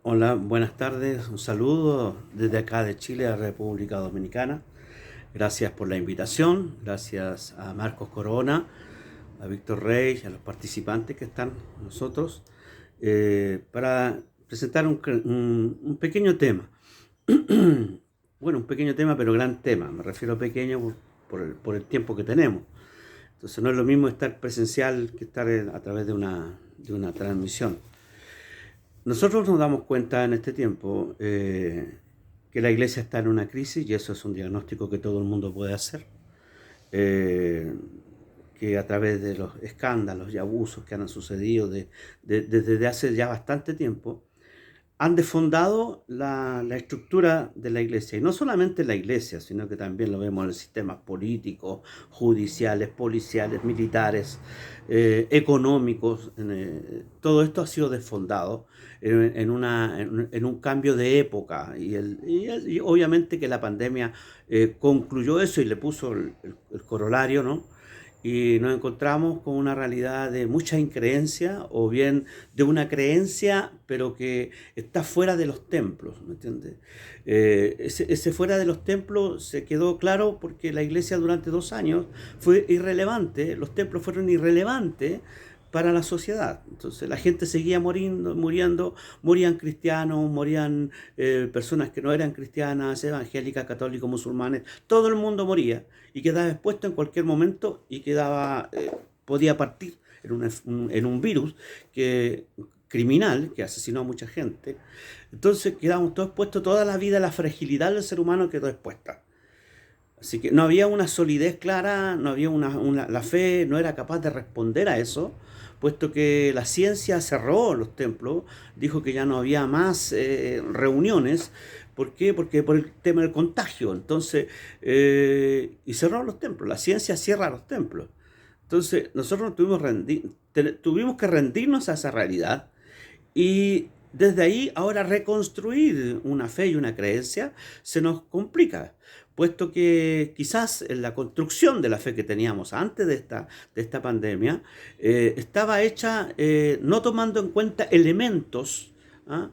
Hola, buenas tardes. Un saludo desde acá de Chile a República Dominicana. Gracias por la invitación. Gracias a Marcos Corona, a Víctor Rey y a los participantes que están con nosotros para presentar un pequeño tema. Bueno, un pequeño tema, pero gran tema. Me refiero a pequeño por el tiempo que tenemos. Entonces no es lo mismo estar presencial que estar a través de una transmisión. Nosotros nos damos cuenta en este tiempo que la iglesia está en una crisis y eso es un diagnóstico que todo el mundo puede hacer. eh, que a través de los escándalos y abusos que han sucedido desde hace ya bastante tiempo, han desfondado la estructura de la iglesia. Y no solamente la iglesia, sino que también lo vemos en los sistemas políticos, judiciales, policiales, militares, económicos. Todo esto ha sido desfondado en un cambio de época. Y obviamente que la pandemia concluyó eso y le puso el corolario, ¿no? Y nos encontramos con una realidad de mucha increencia o bien de una creencia pero que está fuera de los templos, ¿me entiendes? Ese fuera de los templos se quedó claro porque la iglesia durante 2 años fue irrelevante, los templos fueron irrelevantes para la sociedad. Entonces la gente seguía muriendo, morían cristianos, morían personas que no eran cristianas, evangélicas, católicos, musulmanes, todo el mundo moría y quedaba expuesto en cualquier momento y podía partir en un virus criminal que asesinó a mucha gente. Entonces quedamos todos expuestos, toda la vida, la fragilidad del ser humano quedó expuesta. Así que no había una solidez clara, no había la fe no era capaz de responder a eso, puesto que la ciencia cerró los templos, dijo que ya no había más reuniones. ¿Por qué? Porque por el tema del contagio. Entonces, y cerró los templos, la ciencia cierra los templos. Entonces, nosotros tuvimos que rendirnos a esa realidad y desde ahí ahora reconstruir una fe y una creencia se nos complica, puesto que quizás en la construcción de la fe que teníamos antes de esta pandemia estaba hecha no tomando en cuenta elementos, ¿ah?,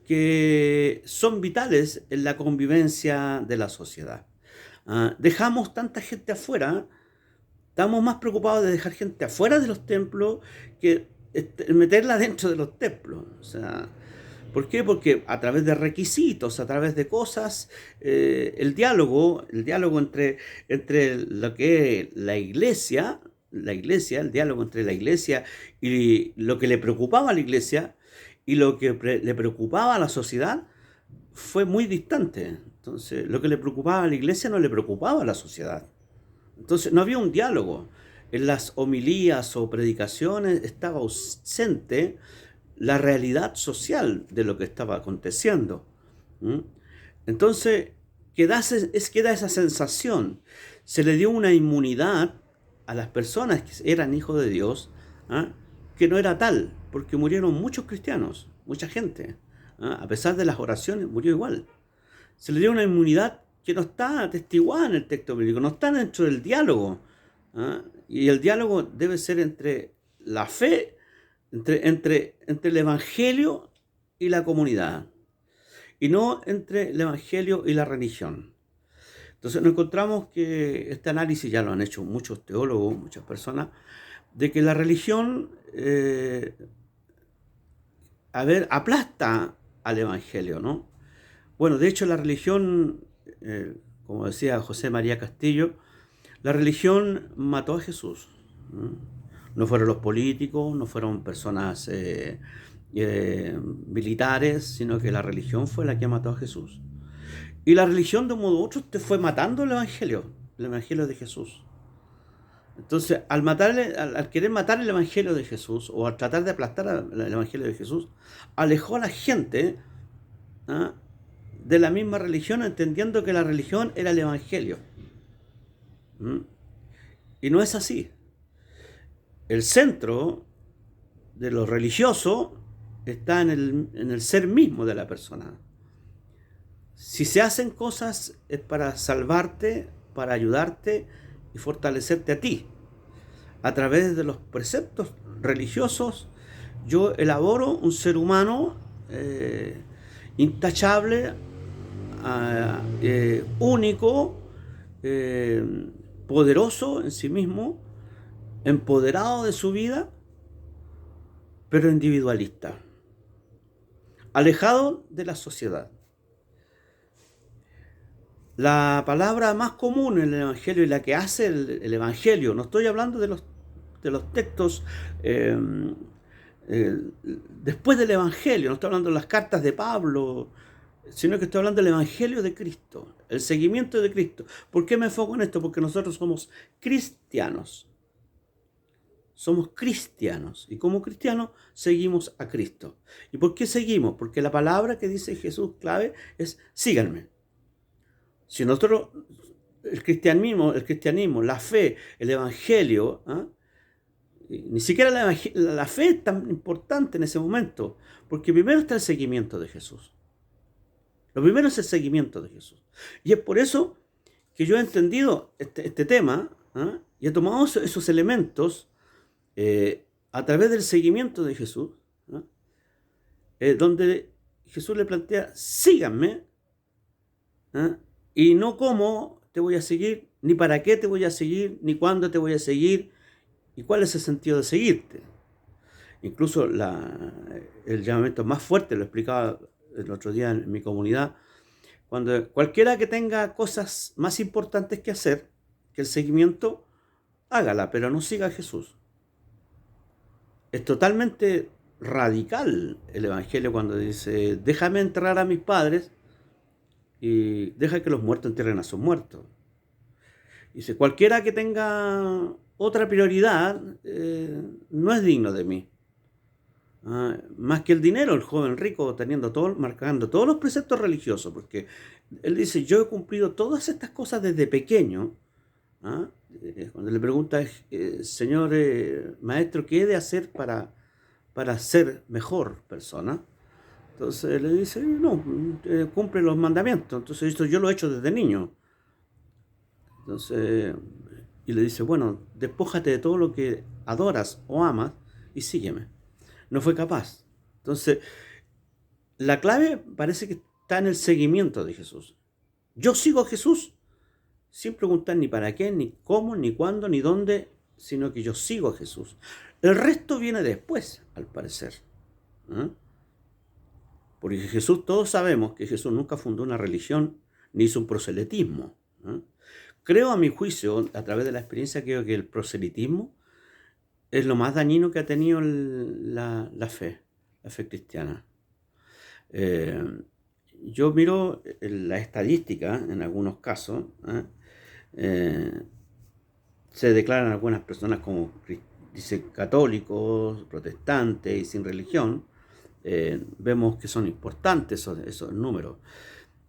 que son vitales en la convivencia de la sociedad. Dejamos tanta gente afuera. Estamos más preocupados de dejar gente afuera de los templos que meterla dentro de los templos. O sea, ¿por qué? Porque a través de requisitos, a través de cosas, el diálogo entre lo que es la iglesia, el diálogo entre la iglesia y lo que le preocupaba a la iglesia y lo que le preocupaba a la sociedad fue muy distante. Entonces, lo que le preocupaba a la iglesia no le preocupaba a la sociedad. Entonces no había un diálogo. En las homilías o predicaciones estaba ausente la realidad social de lo que estaba aconteciendo. ¿Mm? Entonces queda esa sensación. Se le dio una inmunidad a las personas que eran hijos de Dios, ¿ah?, que no era tal, porque murieron muchos cristianos, mucha gente. ¿Ah? A pesar de las oraciones, murió igual. Se le dio una inmunidad que no está atestiguada en el texto bíblico, no está dentro del diálogo. ¿Ah? Y el diálogo debe ser entre la fe, entre el Evangelio y la comunidad, y no entre el Evangelio y la religión. Entonces nos encontramos que este análisis ya lo han hecho muchos teólogos, muchas personas, de que la religión aplasta al Evangelio, ¿no? Bueno, de hecho la religión, como decía José María Castillo, la religión mató a Jesús. ¿No? No fueron los políticos, no fueron personas militares, sino que la religión fue la que mató a Jesús. Y la religión, de un modo u otro, te fue matando el evangelio de Jesús. Entonces, al querer matar el evangelio de Jesús, o al tratar de aplastar el evangelio de Jesús, alejó a la gente, ¿ah?, de la misma religión, entendiendo que la religión era el evangelio. ¿Mm? Y no es así. El centro de lo religioso está en el ser mismo de la persona. Si se hacen cosas es para salvarte, para ayudarte y fortalecerte a ti. A través de los preceptos religiosos yo elaboro un ser humano intachable, único, poderoso en sí mismo, empoderado de su vida, pero individualista, alejado de la sociedad. La palabra más común en el Evangelio y la que hace el Evangelio, no estoy hablando de los textos después del Evangelio, no estoy hablando de las cartas de Pablo, sino que estoy hablando del Evangelio de Cristo, el seguimiento de Cristo. ¿Por qué me enfoco en esto? Porque nosotros somos cristianos. Somos cristianos y como cristianos seguimos a Cristo. ¿Y por qué seguimos? Porque la palabra que dice Jesús clave es síganme. Si nosotros, el cristianismo, la fe, el evangelio, ni siquiera la fe es tan importante en ese momento, porque primero está el seguimiento de Jesús. Lo primero es el seguimiento de Jesús. Y es por eso que yo he entendido este tema y he tomado esos elementos a través del seguimiento de Jesús, donde Jesús le plantea, síganme, y no cómo te voy a seguir, ni para qué te voy a seguir, ni cuándo te voy a seguir, y cuál es el sentido de seguirte. Incluso el llamamiento más fuerte, lo explicaba el otro día en mi comunidad, cuando cualquiera que tenga cosas más importantes que hacer que el seguimiento, hágala, pero no siga a Jesús. Es totalmente radical el Evangelio cuando dice, déjame enterrar a mis padres y deja que los muertos entierren a sus muertos. Dice, cualquiera que tenga otra prioridad no es digno de mí. Más que el dinero, el joven rico marcando todos los preceptos religiosos, porque él dice, yo he cumplido todas estas cosas desde pequeño. Cuando le pregunta, Señor maestro, ¿qué he de hacer para ser mejor persona? Entonces le dice, no, cumple los mandamientos. Entonces esto yo lo he hecho desde niño. Entonces, y le dice, bueno, despójate de todo lo que adoras o amas y sígueme. No fue capaz. Entonces, la clave parece que está en el seguimiento de Jesús. Yo sigo a Jesús sin preguntar ni para qué, ni cómo, ni cuándo, ni dónde, sino que yo sigo a Jesús. El resto viene después, al parecer. Porque Jesús, todos sabemos que Jesús nunca fundó una religión ni hizo un proselitismo. Creo, a mi juicio, a través de la experiencia, creo que el proselitismo es lo más dañino que ha tenido la fe cristiana. Yo miro la estadística, en algunos casos, se declaran algunas personas como, dice, católicos, protestantes y sin religión. Vemos que son importantes esos números.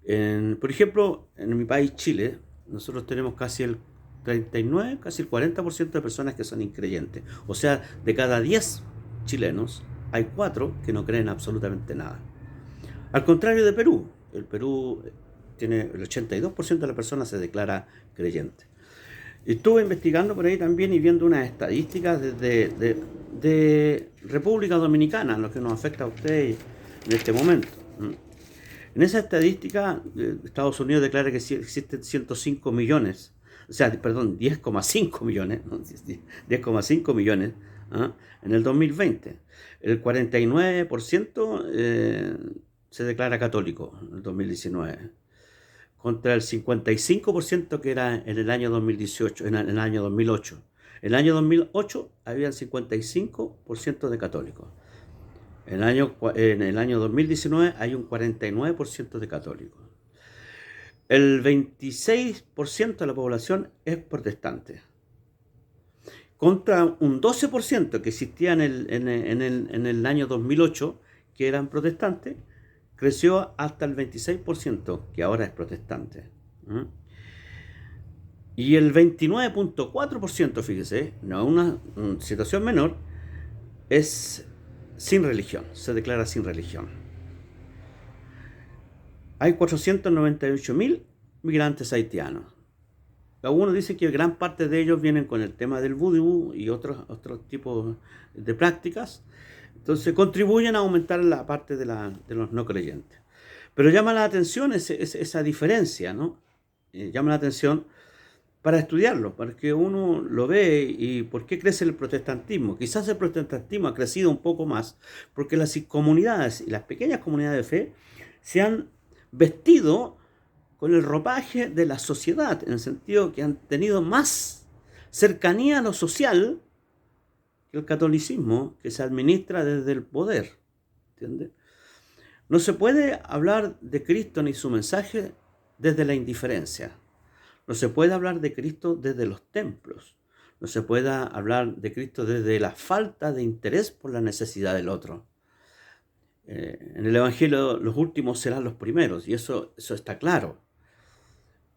Por ejemplo, en mi país, Chile, nosotros tenemos casi el 39, casi el 40% de personas que son increyentes. O sea, de cada 10 chilenos, hay 4 que no creen absolutamente nada. Al contrario de Perú, el Perú tiene el 82% de las personas se declara creyente. Estuve investigando por ahí también y viendo unas estadísticas de República Dominicana, lo que nos afecta a ustedes en este momento. En esa estadística, Estados Unidos declara que existen 105 millones, o sea, perdón, 10,5 millones, ¿no? 10,5 millones en el 2020. El 49% se declara católico en el 2019. Contra el 55% que era en el año 2018, en el año 2008. En el año 2008 había el 55% de católicos. En el año 2019 hay un 49% de católicos. El 26% de la población es protestante. Contra un 12% que existía en el año 2008, que eran protestantes, creció hasta el 26%, que ahora es protestante. Y el 29,4%, fíjese, no es una situación menor, es sin religión, se declara sin religión. Hay 498.000 migrantes haitianos. Algunos dicen que gran parte de ellos vienen con el tema del vudú y otros tipos de prácticas, Entonces contribuyen a aumentar la parte de los no creyentes. Pero llama la atención esa diferencia, ¿no? Llama la atención para estudiarlo, porque uno lo ve y ¿por qué crece el protestantismo? Quizás el protestantismo ha crecido un poco más porque las comunidades y las pequeñas comunidades de fe se han vestido con el ropaje de la sociedad, en el sentido que han tenido más cercanía a lo social que el catolicismo, que se administra desde el poder. ¿Entiendes? No se puede hablar de Cristo ni su mensaje desde la indiferencia. No se puede hablar de Cristo desde los templos. No se puede hablar de Cristo desde la falta de interés por la necesidad del otro. En el Evangelio los últimos serán los primeros, y eso está claro.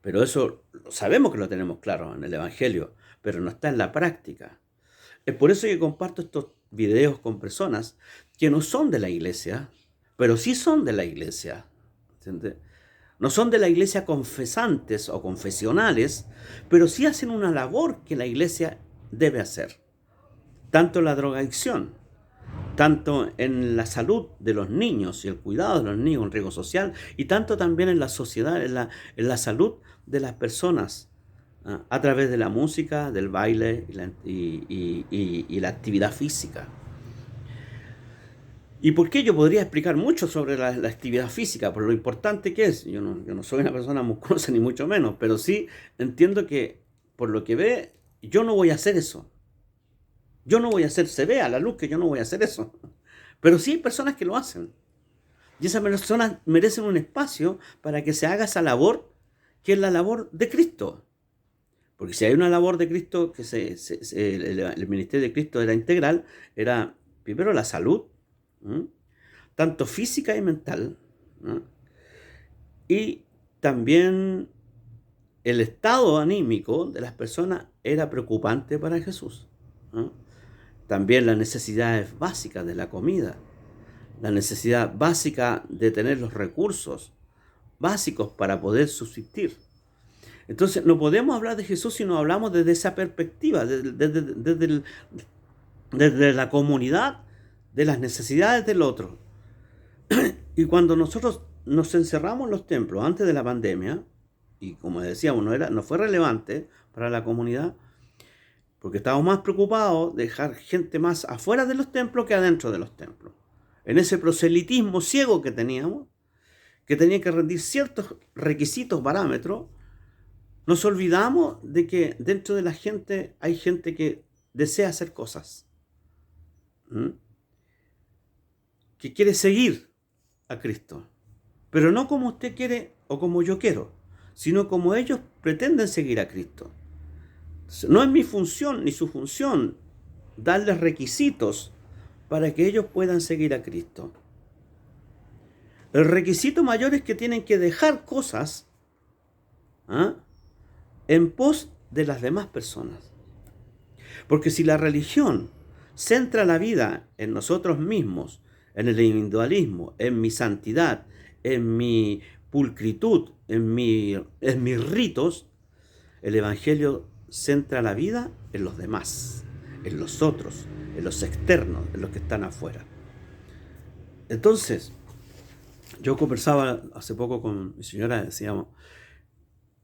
Pero eso sabemos que lo tenemos claro en el Evangelio, pero no está en la práctica. Es por eso que comparto estos videos con personas que no son de la iglesia, pero sí son de la iglesia. ¿Entiendes? No son de la iglesia confesantes o confesionales, pero sí hacen una labor que la iglesia debe hacer. Tanto en la drogadicción, tanto en la salud de los niños y el cuidado de los niños en riesgo social, y tanto también en la sociedad, en la salud de las personas, a través de la música, del baile y la actividad física. ¿Y por qué? Yo podría explicar mucho sobre la actividad física, por lo importante que es. Yo no soy una persona musculosa ni mucho menos, pero sí entiendo que por lo que ve, yo no voy a hacer eso. Yo no voy a hacer, se ve a la luz que yo no voy a hacer eso. Pero sí hay personas que lo hacen. Y esas personas merecen un espacio para que se haga esa labor, que es la labor de Cristo. Porque si hay una labor de Cristo, que el ministerio de Cristo era integral, era primero la salud, tanto física y mental, ¿no? Y también el estado anímico de las personas era preocupante para Jesús, ¿no? También las necesidades básicas de la comida, la necesidad básica de tener los recursos básicos para poder subsistir. Entonces no podemos hablar de Jesús si no hablamos desde esa perspectiva, desde la comunidad, de las necesidades del otro. Y cuando nosotros nos encerramos en los templos antes de la pandemia, y como decíamos, no fue relevante para la comunidad, porque estábamos más preocupados de dejar gente más afuera de los templos que adentro de los templos. En ese proselitismo ciego que teníamos, que tenía que rendir ciertos requisitos, parámetros, nos olvidamos de que dentro de la gente hay gente que desea hacer cosas, que quiere seguir a Cristo, pero no como usted quiere o como yo quiero, sino como ellos pretenden seguir a Cristo. No es mi función ni su función darles requisitos para que ellos puedan seguir a Cristo. El requisito mayor es que tienen que dejar cosas en pos de las demás personas. Porque si la religión centra la vida en nosotros mismos, en el individualismo, en mi santidad, en mi pulcritud, en mis ritos, el Evangelio centra la vida en los demás, en los otros, en los externos, en los que están afuera. Entonces, yo conversaba hace poco con mi señora, decíamos,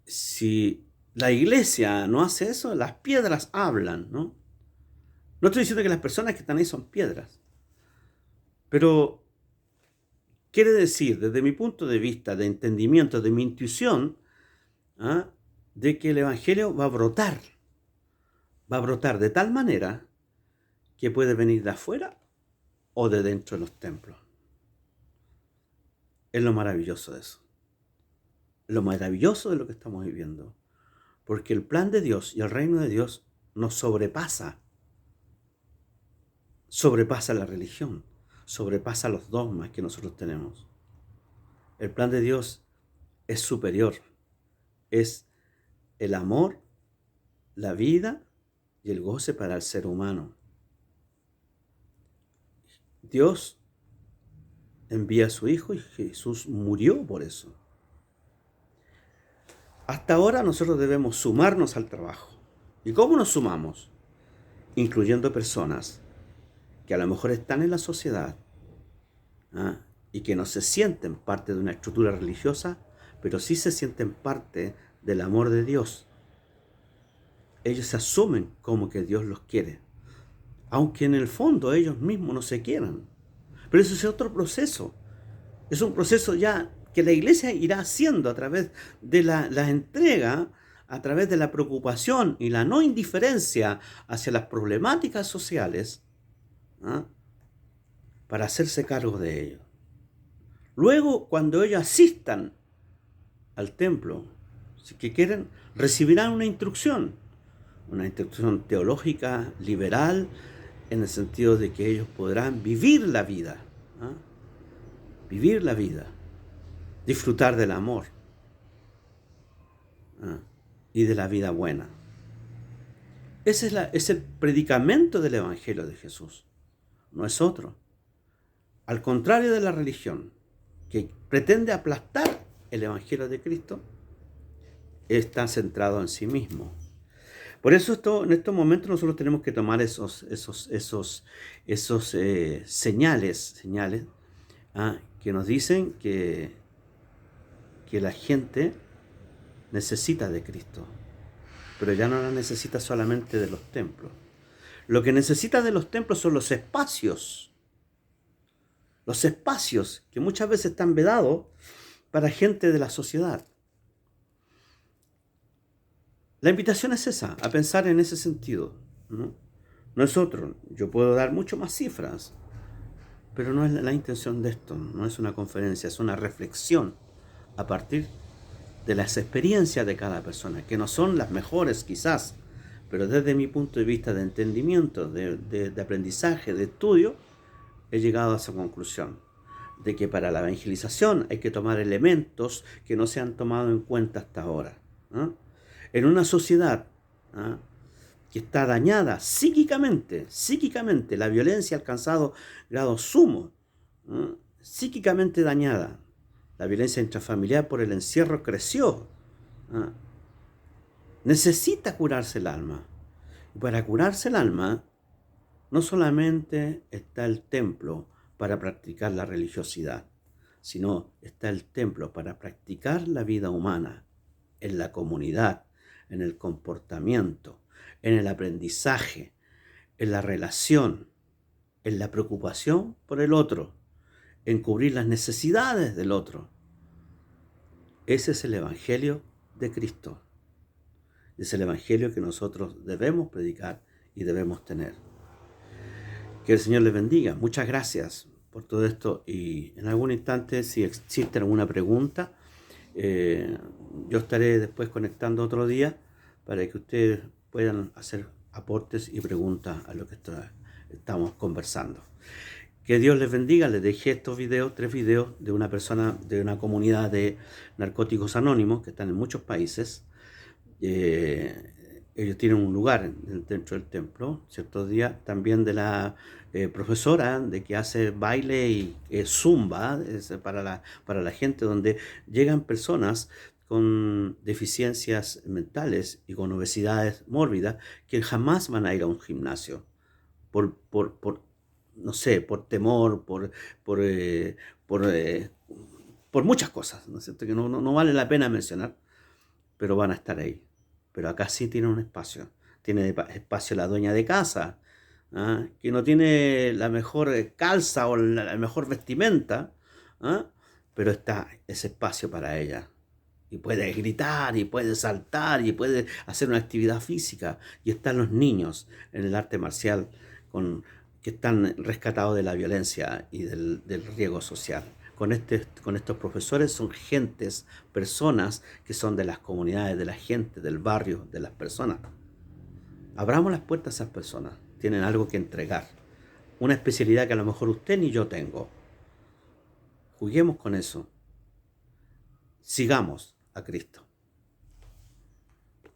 si la iglesia no hace eso, las piedras hablan, ¿no? No estoy diciendo que las personas que están ahí son piedras, pero quiere decir, desde mi punto de vista, de entendimiento, de mi intuición, de que el Evangelio va a brotar de tal manera que puede venir de afuera o de dentro de los templos. Es lo maravilloso de eso. Lo maravilloso de lo que estamos viviendo. Porque el plan de Dios y el reino de Dios nos sobrepasa la religión, sobrepasa los dogmas que nosotros tenemos. El plan de Dios es superior, es el amor, la vida y el goce para el ser humano. Dios envía a su Hijo y Jesús murió por eso. Hasta ahora nosotros debemos sumarnos al trabajo. ¿Y cómo nos sumamos? Incluyendo personas que a lo mejor están en la sociedad, y que no se sienten parte de una estructura religiosa, pero sí se sienten parte del amor de Dios. Ellos se asumen como que Dios los quiere, aunque en el fondo ellos mismos no se quieran. Pero eso es otro proceso. Es un proceso ya que la iglesia irá haciendo a través de la entrega, a través de la preocupación y la no indiferencia hacia las problemáticas sociales, ¿ah?, para hacerse cargo de ello. Luego, cuando ellos asistan al templo, si que quieren, recibirán una instrucción teológica liberal, en el sentido de que ellos podrán vivir la vida, ¿ah?, vivir la vida, disfrutar del amor, ¿ah?, y de la vida buena. Ese es el predicamento del Evangelio de Jesús, no es otro. Al contrario de la religión, que pretende aplastar el Evangelio de Cristo, está centrado en sí mismo. Por eso en estos momentos nosotros tenemos que tomar esos señales, que nos dicen que la gente necesita de Cristo, pero ya no la necesita solamente de los templos. Lo que necesita de los templos son los espacios que muchas veces están vedados para gente de la sociedad. La invitación es esa, a pensar en ese sentido, ¿no? No es otro. Yo puedo dar mucho más cifras, pero no es la intención de esto. No es una conferencia, es una reflexión a partir de las experiencias de cada persona, que no son las mejores quizás, pero desde mi punto de vista de entendimiento, de aprendizaje, de estudio, he llegado a esa conclusión, de que para la evangelización hay que tomar elementos que no se han tomado en cuenta hasta ahora, ¿no? En una sociedad, ¿ah?, que está dañada psíquicamente, la violencia ha alcanzado grado sumo, ¿no?, psíquicamente dañada. La violencia intrafamiliar por el encierro creció, ¿ah? Necesita curarse el alma. Y para curarse el alma, no solamente está el templo para practicar la religiosidad, sino está el templo para practicar la vida humana en la comunidad, en el comportamiento, en el aprendizaje, en la relación, en la preocupación por el otro, en cubrir las necesidades del otro. Ese es el Evangelio de Cristo. Es el Evangelio que nosotros debemos predicar y debemos tener. Que el Señor les bendiga. Muchas gracias por todo esto. Y en algún instante, si existe alguna pregunta, yo estaré después conectando otro día para que ustedes puedan hacer aportes y preguntas a lo que estamos conversando. Que Dios les bendiga. Les dejé estos videos, 3 videos de una persona, de una comunidad de narcóticos anónimos que están en muchos países. Ellos tienen un lugar dentro del templo. Ciertos días también de la profesora de que hace baile y zumba para la gente, donde llegan personas con deficiencias mentales y con obesidades mórbidas que jamás van a ir a un gimnasio no sé, por temor, por muchas cosas, ¿no es cierto?, que no vale la pena mencionar, pero van a estar ahí. Pero acá sí tiene un espacio. Tiene espacio la dueña de casa, ¿ah?, que no tiene la mejor calza o la mejor vestimenta, ¿ah?, pero está ese espacio para ella. Y puede gritar, y puede saltar, y puede hacer una actividad física. Y están los niños en el arte marcial que están rescatados de la violencia y del riesgo social. Con estos profesores son personas que son de las comunidades, de la gente, del barrio, de las personas. Abramos las puertas a esas personas. Tienen algo que entregar. Una especialidad que a lo mejor usted ni yo tengo. Juguemos con eso. Sigamos a Cristo.